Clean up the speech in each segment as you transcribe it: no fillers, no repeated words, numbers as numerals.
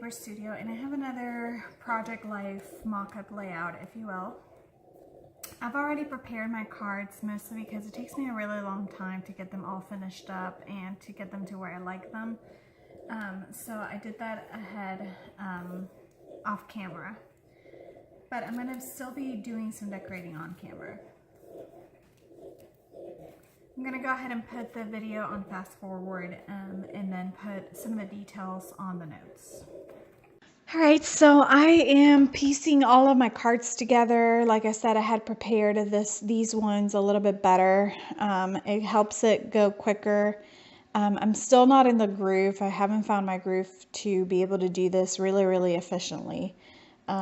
Paper Studio, and I have another Project Life mock-up layout, if you will. I've already prepared my cards, mostly because it takes me a really long time to get them all finished up and to get them to where I like them. So I did that ahead off camera, but I'm going to still be doing some decorating on camera. I'm going to go ahead and put the video on fast forward and then put some of the details on the notes. All right, so I am piecing all of my cards together. Like I said, I had prepared these ones a little bit better. It helps it go quicker. I'm still not in the groove. I haven't found my groove to be able to do this really efficiently.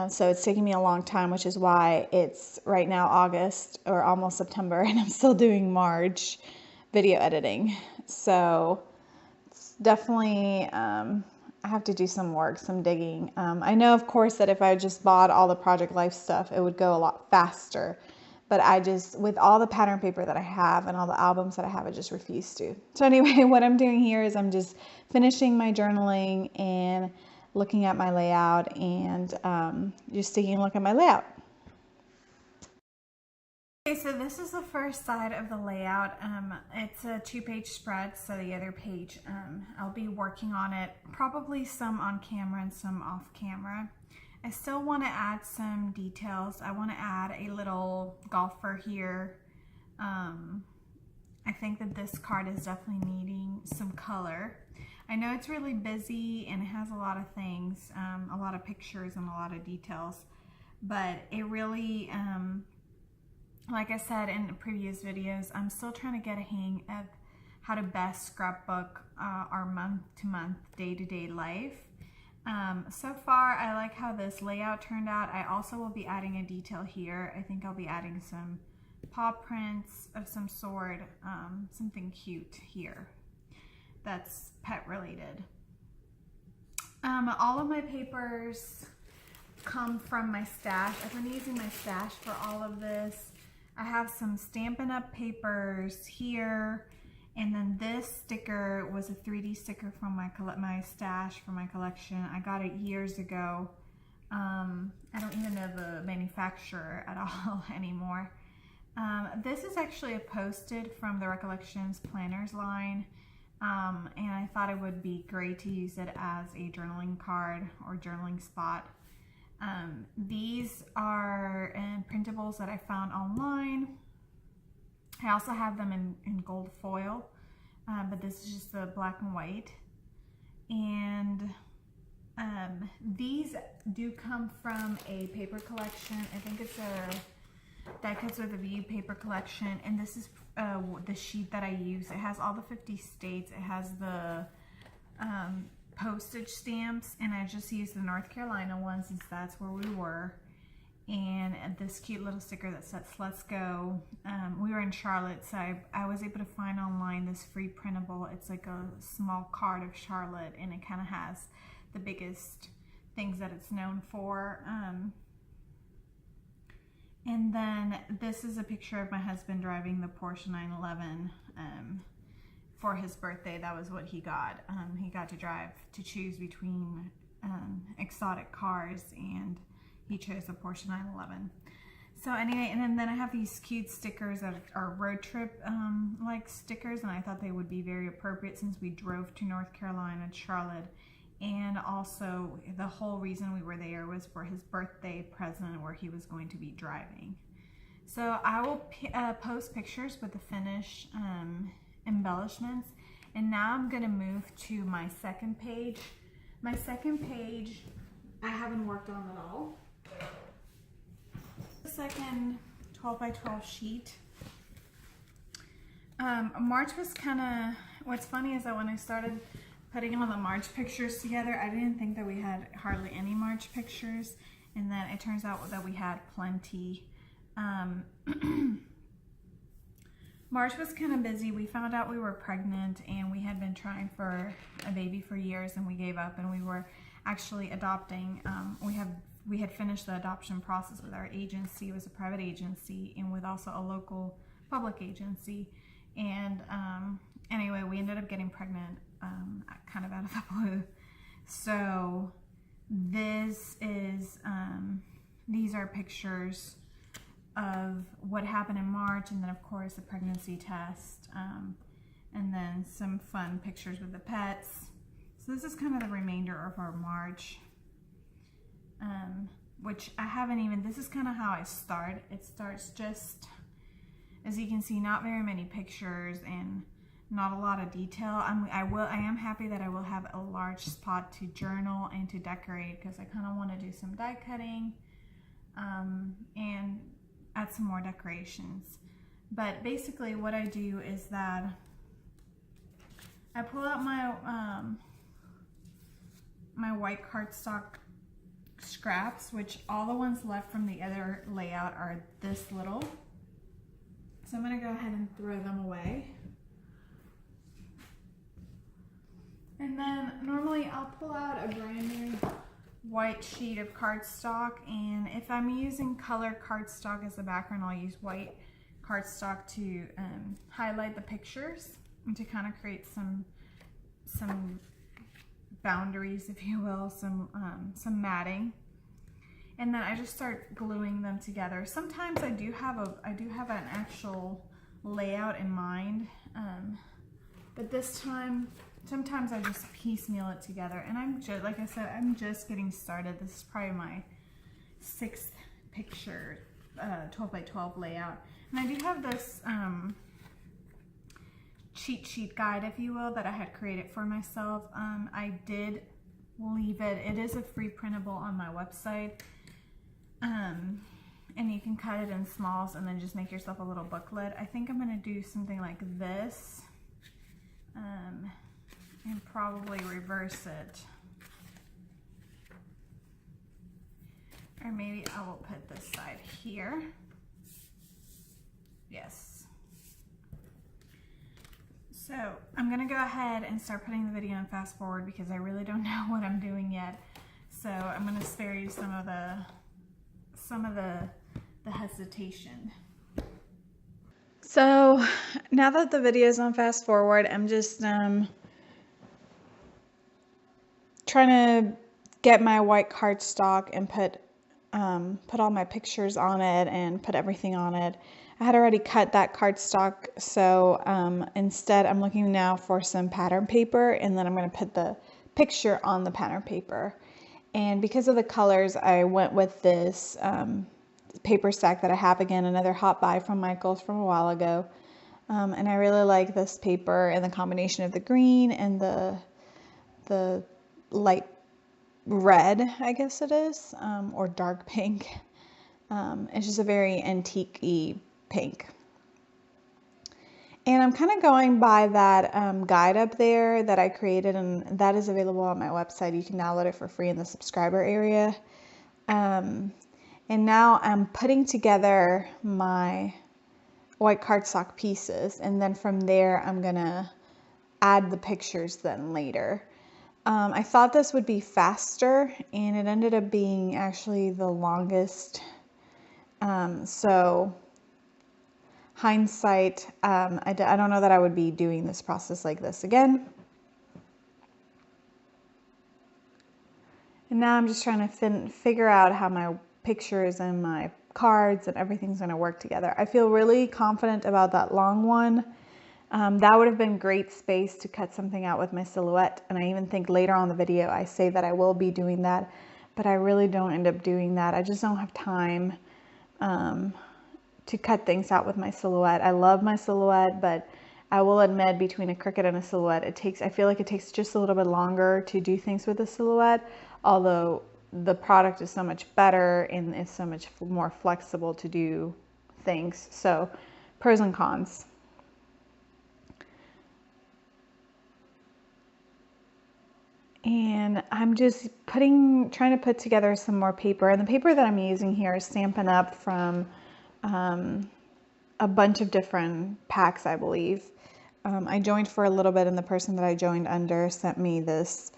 So it's taking me a long time, which is why it's right now August or almost September, and I'm still doing March video editing. So it's definitely, I have to do some work, some digging. I know, of course, that if I just bought all the Project Life stuff, it would go a lot faster. But I just, with all the pattern paper that I have and all the albums that I have, I just refuse to. So anyway, what I'm doing here is I'm just finishing my journaling and looking at my layout and just taking a look at my layout. Okay, so this is the first side of the layout. It's a 2-page spread, so the other page, I'll be working on it, probably some on camera and some off camera. I still want to add some details. I want to add a little golfer here. I think that this card is definitely needing some color. I know it's really busy and it has a lot of things, a lot of pictures and a lot of details, but it really, like I said in the previous videos, I'm still trying to get a hang of how to best scrapbook our month-to-month, day-to-day life. So far, I like how this layout turned out. I also will be adding a detail here. I think I'll be adding some paw prints of some sort, something cute here that's pet related. All of my papers come from my stash. I've been using my stash for all of this. I have some Stampin' Up! Papers here, and then this sticker was a 3D sticker from my stash for my collection. I got it years ago. I don't even know the manufacturer at all anymore. This is actually a Post-it from the Recollections Planners line, and I thought it would be great to use it as a journaling card or journaling spot. These are printables that I found online. I also have them in gold foil, but this is just the black and white. And these do come from a paper collection. I think it's a That Cuts with a View paper collection, and this is the sheet that I use. It has all the 50 states. It has the postage stamps, and I just used the North Carolina one since that's where we were. And this cute little sticker that says "Let's Go." We were in Charlotte, so I was able to find online this free printable. It's like a small card of Charlotte, and it kind of has the biggest things that it's known for. And then this is a picture of my husband driving the Porsche 911 for his birthday. That was what he got. He got to choose between exotic cars, and he chose a Porsche 911. So anyway, and then I have these cute stickers that are road trip like stickers, and I thought they would be very appropriate since we drove to North Carolina, Charlotte. And also the whole reason we were there was for his birthday present where he was going to be driving. So I will post pictures with the finished embellishments. And now I'm going to move to my second page. My second page I haven't worked on at all. The second 12 by 12 sheet. March was kind of, what's funny is that when I started putting all the March pictures together, I didn't think that we had hardly any March pictures, and then it turns out that we had plenty. March was kind of busy. We found out we were pregnant, and we had been trying for a baby for years, and we gave up, and we were actually adopting. We had finished the adoption process with our agency. It was a private agency, and with also a local public agency. And anyway, we ended up getting pregnant kind of out of the blue. So this is, these are pictures of what happened in March, and then of course the pregnancy test, and then some fun pictures with the pets. So this is kind of the remainder of our March, which I haven't even, this is kind of how I start. It starts just, as you can see, not very many pictures and not a lot of detail. I am happy that I will have a large spot to journal and to decorate, because I kind of want to do some die cutting and add some more decorations. But basically what I do is that I pull out my my white cardstock scraps, which all the ones left from the other layout are this little. So I'm going to go ahead and throw them away. And then normally I'll pull out a brand new white sheet of cardstock, and if I'm using color cardstock as the background, I'll use white cardstock to highlight the pictures and to kind of create some boundaries, if you will, some matting. And then I just start gluing them together. Sometimes I do have an actual layout in mind, but this time, sometimes I just piecemeal it together. And I'm just, like I said, I'm just getting started. This is probably my 6th picture, 12 by 12 layout. And I do have this cheat sheet guide, if you will, that I had created for myself. I did leave it. It is a free printable on my website. And you can cut it in smalls and then just make yourself a little booklet. I think I'm going to do something like this, and probably reverse it. Or maybe I will put this side here. Yes. So I'm going to go ahead and start putting the video in fast forward, because I really don't know what I'm doing yet. So I'm going to spare you some of the hesitation. So now that the video is on fast forward, I'm just trying to get my white cardstock and put all my pictures on it and put everything on it. I had already cut that cardstock, so instead I'm looking now for some pattern paper, and then I'm going to put the picture on the pattern paper. And because of the colors, I went with this paper stack that I have, again, another hot buy from Michaels from a while ago. And I really like this paper and the combination of the green and the light red, I guess it is, or dark pink. It's just a very antique-y pink. And I'm kind of going by that guide up there that I created, and that is available on my website. You can download it for free in the subscriber area. And now I'm putting together my white cardstock pieces, and then from there I'm gonna add the pictures then later. I thought this would be faster, and it ended up being actually the longest. So hindsight, I don't know that I would be doing this process like this again. And now I'm just trying to figure out how my pictures and my cards and everything's going to work together. I feel really confident about that long one. That would have been great space to cut something out with my silhouette. And I even think later on the video I say that I will be doing that, but I really don't end up doing that. I just don't have time to cut things out with my silhouette. I love my silhouette, but I will admit, between a Cricut and a silhouette, I feel like it takes just a little bit longer to do things with a silhouette, although the product is so much better and is so much more flexible to do things. So pros and cons. And I'm just trying to put together some more paper. And the paper that I'm using here is Stampin' Up! From a bunch of different packs, I believe. I joined for a little bit, and the person that I joined under sent me this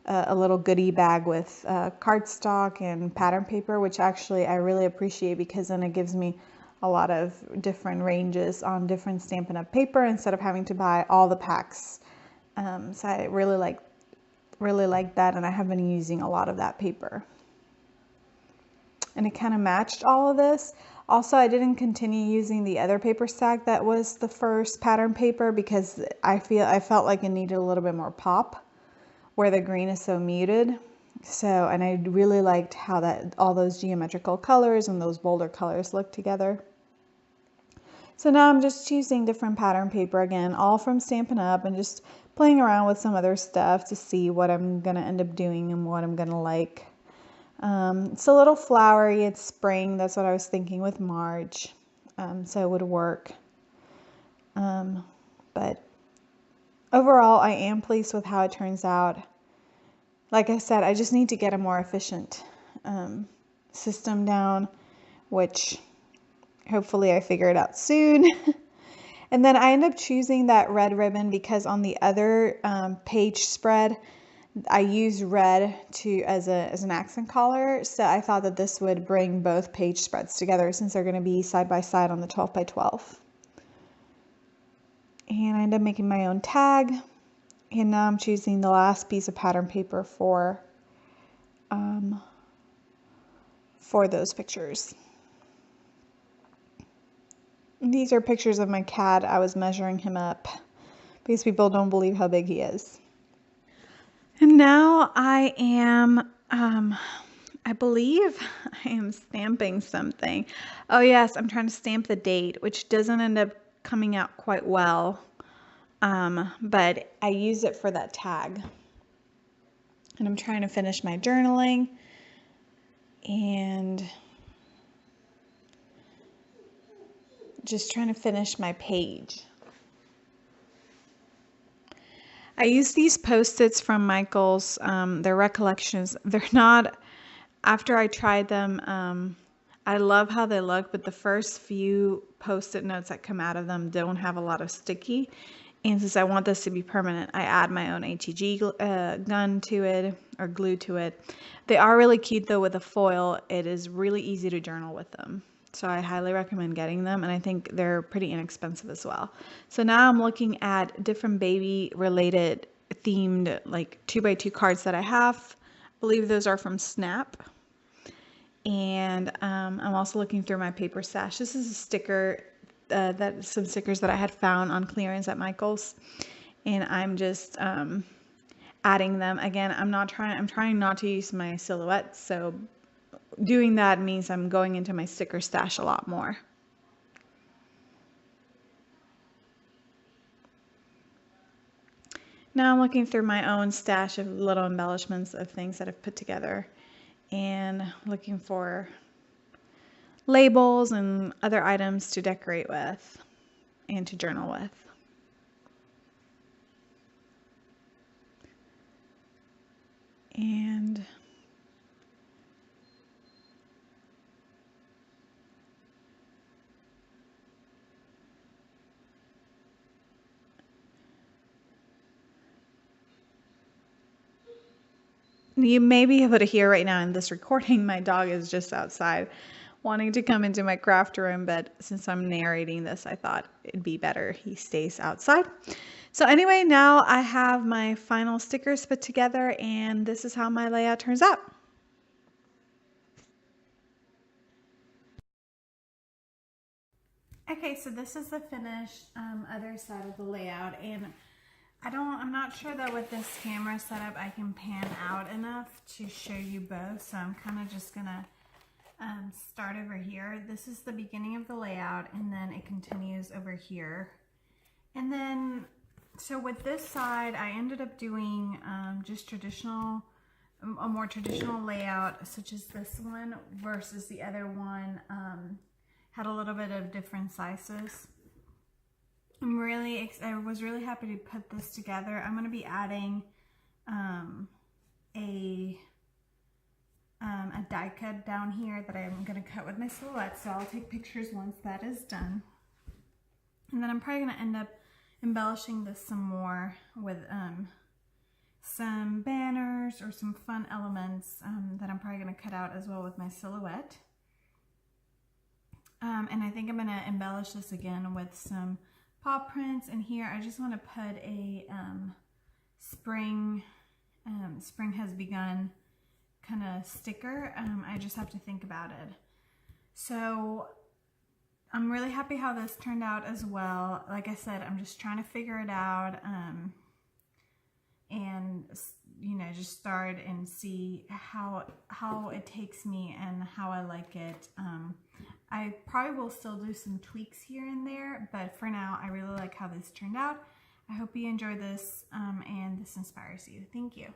a little goodie bag with cardstock and pattern paper, which actually I really appreciate, because then it gives me a lot of different ranges on different Stampin' Up! Paper instead of having to buy all the packs. So I really really like that, and I have been using a lot of that paper. And it kind of matched all of this. Also, I didn't continue using the other paper stack that was the first pattern paper because I felt like it needed a little bit more pop where the green is so muted. So, and I really liked how that all those geometrical colors and those bolder colors look together. So now I'm just choosing different pattern paper again, all from Stampin' Up, and just playing around with some other stuff to see what I'm gonna end up doing and what I'm gonna like. It's a little flowery, it's spring, that's what I was thinking with March, so it would work. But overall, I am pleased with how it turns out. Like I said, I just need to get a more efficient system down, which hopefully I figure it out soon. And then I end up choosing that red ribbon because on the other page spread, I use red as an accent color. So I thought that this would bring both page spreads together since they're going to be side by side on the 12 by 12. And I end up making my own tag. And now I'm choosing the last piece of pattern paper for those pictures. These are pictures of my cat. I was measuring him up because people don't believe how big he is. And now I am, I believe I am stamping something. Oh yes, I'm trying to stamp the date, which doesn't end up coming out quite well. But I use it for that tag. And I'm trying to finish my journaling and just trying to finish my page. I use these Post-its from Michaels. They're recollections. They're not, after I tried them, I love how they look, but the first few Post-it notes that come out of them don't have a lot of sticky. And since I want this to be permanent, I add my own HEG gun to it, or glue to it. They are really cute though with a foil. It is really easy to journal with them. So I highly recommend getting them, and I think they're pretty inexpensive as well. So now I'm looking at different baby related themed like 2x2 cards that I have. I believe those are from Snap. And I'm also looking through my paper stash. This is a sticker, some stickers that I had found on clearance at Michaels. And I'm just adding them. Again, I'm trying not to use my silhouette, so doing that means I'm going into my sticker stash a lot more. Now I'm looking through my own stash of little embellishments of things that I've put together and looking for labels and other items to decorate with and to journal with. And you may be able to hear right now in this recording, my dog is just outside wanting to come into my craft room, but since I'm narrating this, I thought it'd be better he stays outside. So anyway, now I have my final stickers put together, and this is how my layout turns out. Okay, so this is the finished other side of the layout, and I'm not sure that with this camera setup I can pan out enough to show you both, so I'm kind of just gonna start over here. This is the beginning of the layout, and then it continues over here. And then, so with this side, I ended up doing just a more traditional layout, such as this one versus the other one had a little bit of different sizes. I was really happy to put this together. I'm going to be adding a die cut down here that I'm going to cut with my silhouette, so I'll take pictures once that is done. And then I'm probably going to end up embellishing this some more with some banners or some fun elements that I'm probably going to cut out as well with my silhouette. And I think I'm going to embellish this again with some paw prints, and here I just want to put a spring spring has begun kind of sticker. I just have to think about it. So I'm really happy how this turned out as well. Like I said, I'm just trying to figure it out, and you know, just start and see how it takes me and how I like it. I probably will still do some tweaks here and there, but for now, I really like how this turned out. I hope you enjoy this, and this inspires you. Thank you.